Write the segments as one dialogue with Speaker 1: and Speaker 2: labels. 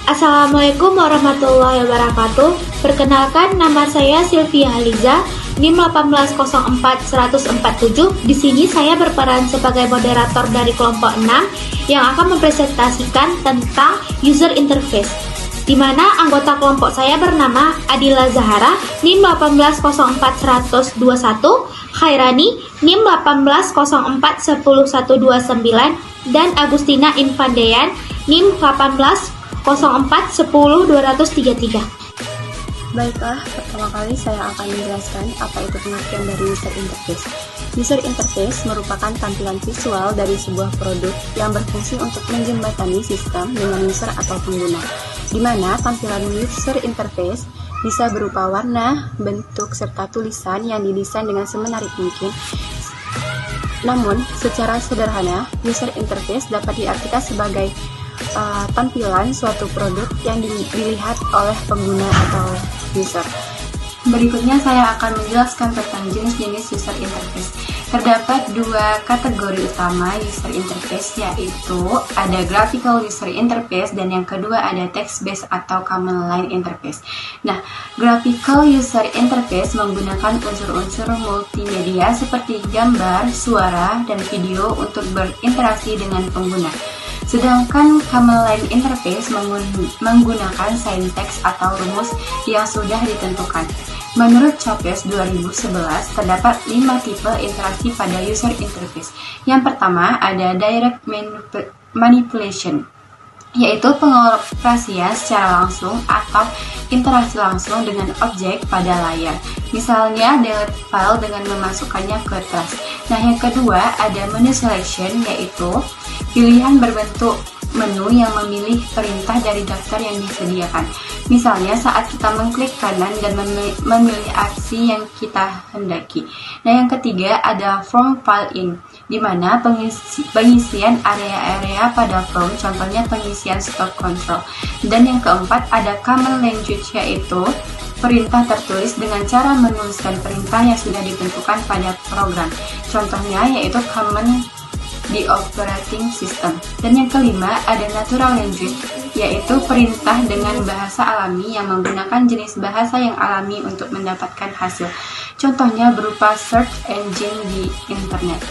Speaker 1: Assalamualaikum warahmatullahi wabarakatuh. Perkenalkan, nama saya Sylvia Haliza, NIM 1804147. Di sini saya berperan sebagai moderator dari kelompok 6 yang akan mempresentasikan tentang user interface, di mana anggota kelompok saya bernama Adila Zahara, NIM 1804121, Khairani, NIM 180410129, dan Agustina Infandeyan, NIM 180410233.
Speaker 2: Baiklah, pertama kali saya akan menjelaskan apa itu pengertian dari user interface. User interface merupakan tampilan visual dari sebuah produk yang berfungsi untuk menjembatani sistem dengan user atau pengguna, di mana tampilan user interface bisa berupa warna, bentuk, serta tulisan yang didesain dengan semenarik mungkin. Namun, secara sederhana, user interface dapat diartikan sebagai tampilan suatu produk yang dilihat oleh pengguna atau user. Berikutnya saya akan menjelaskan tentang jenis-jenis user interface. Terdapat dua kategori utama user interface, yaitu ada graphical user interface dan yang kedua ada text-based atau command line interface. Nah, graphical user interface menggunakan unsur-unsur multimedia seperti gambar, suara, dan video untuk berinteraksi dengan pengguna. Sedangkan command line interface menggunakan syntax atau rumus yang sudah ditentukan. Menurut CHAPES 2011, terdapat 5 tipe interaksi pada user interface. Yang pertama ada direct manipulation, yaitu pengoperasian secara langsung atau interaksi langsung dengan objek pada layar. Misalnya delete file dengan memasukkannya ke trash. Nah, yang kedua ada menu selection, yaitu pilihan berbentuk menu yang memilih perintah dari daftar yang disediakan. Misalnya saat kita mengklik kanan dan memilih aksi yang kita hendaki. Nah, yang ketiga ada form file in, di mana pengisian area-area pada form, contohnya pengisian stock control. Dan yang keempat ada command language, yaitu perintah tertulis dengan cara menuliskan perintah yang sudah ditentukan pada program. Contohnya yaitu command di operating system. Dan yang kelima ada natural language, yaitu perintah dengan bahasa alami yang menggunakan jenis bahasa yang alami untuk mendapatkan hasil. Contohnya berupa search engine di internet.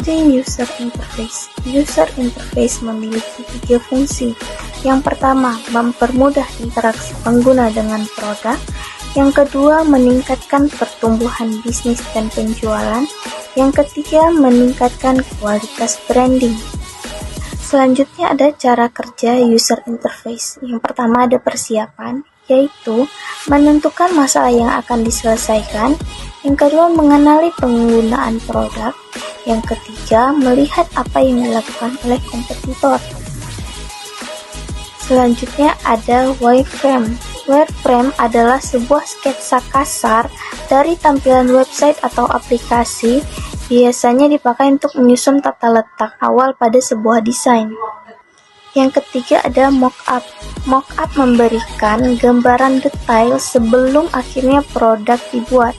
Speaker 3: User interface. User interface memiliki 3 fungsi. Yang pertama, mempermudah interaksi pengguna dengan produk. Yang kedua, meningkatkan pertumbuhan bisnis dan penjualan. Yang ketiga, meningkatkan kualitas branding. Selanjutnya ada cara kerja user interface. Yang pertama ada persiapan, yaitu menentukan masalah yang akan diselesaikan. Yang kedua, mengenali penggunaan produk. Yang ketiga, melihat apa yang dilakukan oleh kompetitor. Selanjutnya ada wireframe. Wireframe adalah sebuah sketsa kasar dari tampilan website atau aplikasi, biasanya dipakai untuk menyusun tata letak awal pada sebuah desain. Yang ketiga ada mockup. Mockup memberikan gambaran detail sebelum akhirnya produk dibuat.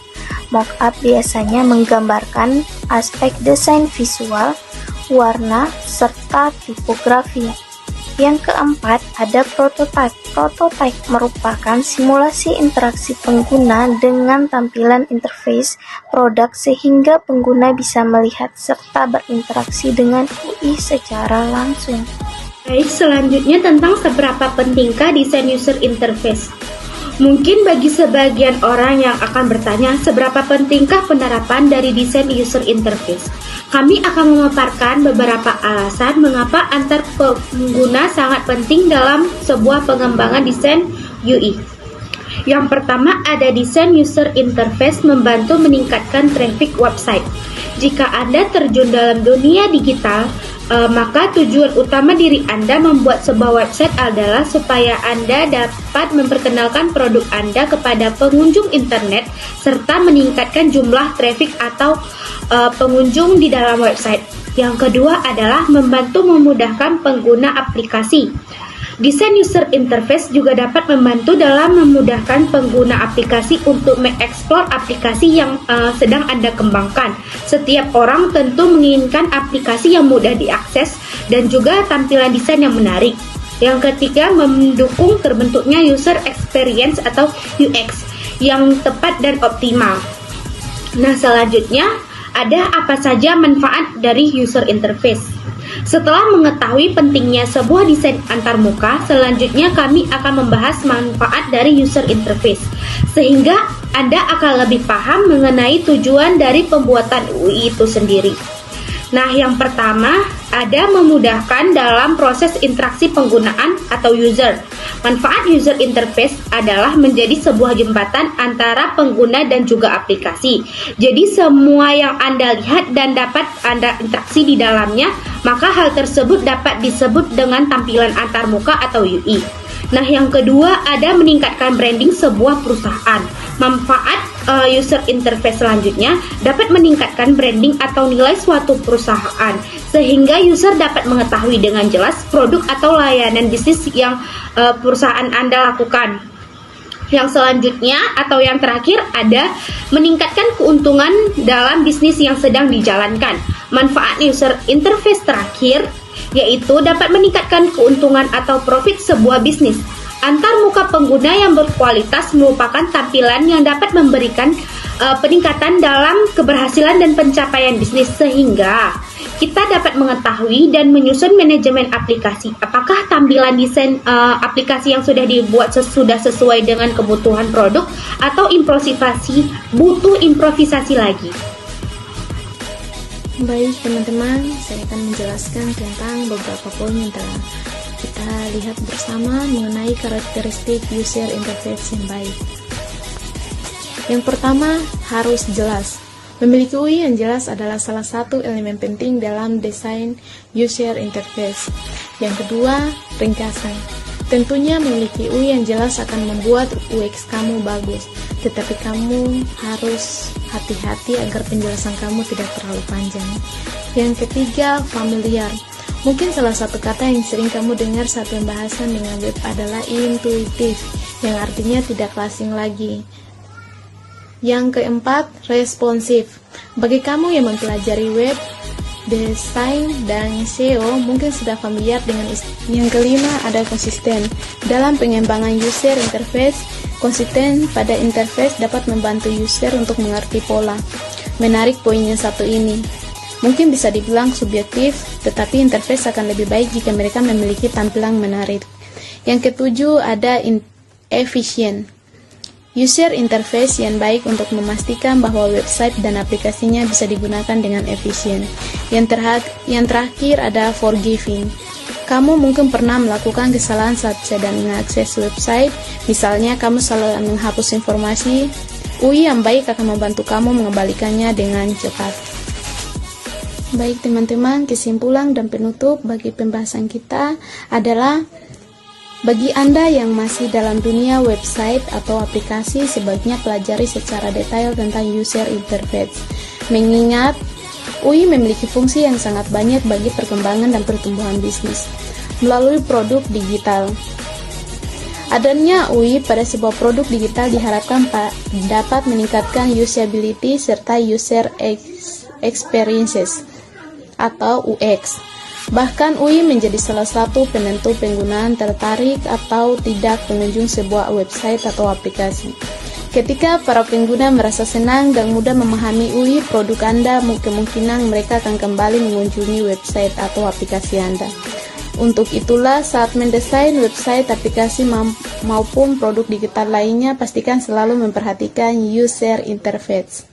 Speaker 3: Mockup biasanya menggambarkan aspek desain visual, warna, serta tipografi. Yang keempat ada prototype. Prototype merupakan simulasi interaksi pengguna dengan tampilan interface produk sehingga pengguna bisa melihat serta berinteraksi dengan UI secara langsung.
Speaker 1: Baik, selanjutnya tentang seberapa pentingkah desain user interface. Mungkin bagi sebagian orang yang akan bertanya, seberapa pentingkah penerapan dari desain user interface? Kami akan memaparkan beberapa alasan mengapa antar pengguna sangat penting dalam sebuah pengembangan desain UI. Yang pertama ada desain user interface membantu meningkatkan traffic website. Jika Anda terjun dalam dunia digital, maka tujuan utama diri Anda membuat sebuah website adalah supaya Anda dapat memperkenalkan produk Anda kepada pengunjung internet serta meningkatkan jumlah traffic atau pengunjung di dalam website. Yang kedua adalah membantu memudahkan pengguna aplikasi. Desain user interface juga dapat membantu dalam memudahkan pengguna aplikasi untuk mengeksplor aplikasi yang sedang Anda kembangkan. Setiap orang tentu menginginkan aplikasi yang mudah diakses dan juga tampilan desain yang menarik. Yang ketiga, mendukung terbentuknya user experience atau UX yang tepat dan optimal. Nah, selanjutnya ada apa saja manfaat dari user interface. Setelah mengetahui pentingnya sebuah desain antarmuka, selanjutnya kami akan membahas manfaat dari user interface, sehingga Anda akan lebih paham mengenai tujuan dari pembuatan UI itu sendiri. Nah, yang pertama, ada memudahkan dalam proses interaksi penggunaan atau user. Manfaat user interface adalah menjadi sebuah jembatan antara pengguna dan juga aplikasi. Jadi semua yang Anda lihat dan dapat Anda interaksi di dalamnya, maka hal tersebut dapat disebut dengan tampilan antarmuka atau UI. Nah, yang kedua, ada meningkatkan branding sebuah perusahaan. Manfaat user interface selanjutnya dapat meningkatkan branding atau nilai suatu perusahaan, sehingga user dapat mengetahui dengan jelas produk atau layanan bisnis yang perusahaan Anda lakukan. Yang selanjutnya atau yang terakhir ada meningkatkan keuntungan dalam bisnis yang sedang dijalankan. Manfaat user interface terakhir yaitu dapat meningkatkan keuntungan atau profit sebuah bisnis. Antarmuka pengguna yang berkualitas merupakan tampilan yang dapat memberikan peningkatan dalam keberhasilan dan pencapaian bisnis, sehingga kita dapat mengetahui dan menyusun manajemen aplikasi. Apakah tampilan desain aplikasi yang sudah dibuat sudah sesuai dengan kebutuhan produk atau butuh improvisasi lagi?
Speaker 3: Baik teman-teman, saya akan menjelaskan tentang beberapa poin yang telah kita lihat bersama mengenai karakteristik user interface yang baik. Yang pertama, harus jelas. Memiliki UI yang jelas adalah salah satu elemen penting dalam desain user interface. Yang kedua, ringkasan. Tentunya memiliki UI yang jelas akan membuat UX kamu bagus, tetapi kamu harus hati-hati agar penjelasan kamu tidak terlalu panjang. Yang ketiga, familiar. Mungkin salah satu kata yang sering kamu dengar saat pembahasan dengan web adalah intuitif, yang artinya tidak asing lagi. Yang keempat, responsif. Bagi kamu yang mempelajari web, desain, dan SEO mungkin sudah familiar dengan istilah. Yang kelima, ada konsisten. Dalam pengembangan user interface, konsisten pada interface dapat membantu user untuk mengerti pola. Menarik poin yang satu ini. Mungkin bisa dibilang subjektif, tetapi interface akan lebih baik jika mereka memiliki tampilan menarik. Yang ketujuh, ada efisien. User interface yang baik untuk memastikan bahwa website dan aplikasinya bisa digunakan dengan efisien. Yang terakhir ada forgiving. Kamu mungkin pernah melakukan kesalahan saat sedang mengakses website, misalnya kamu salah menghapus informasi. UI yang baik akan membantu kamu mengembalikannya dengan cepat. Baik teman-teman, kesimpulan dan penutup bagi pembahasan kita adalah bagi Anda yang masih dalam dunia website atau aplikasi, sebaiknya pelajari secara detail tentang user interface. Mengingat UI memiliki fungsi yang sangat banyak bagi perkembangan dan pertumbuhan bisnis melalui produk digital. Adanya UI pada sebuah produk digital diharapkan dapat meningkatkan usability serta user experiences atau UX. Bahkan UI menjadi salah satu penentu penggunaan tertarik atau tidak pengunjung sebuah website atau aplikasi. Ketika para pengguna merasa senang dan mudah memahami UI produk Anda, kemungkinan mereka akan kembali mengunjungi website atau aplikasi Anda. Untuk itulah, saat mendesain website, aplikasi maupun produk digital lainnya, pastikan selalu memperhatikan user interface.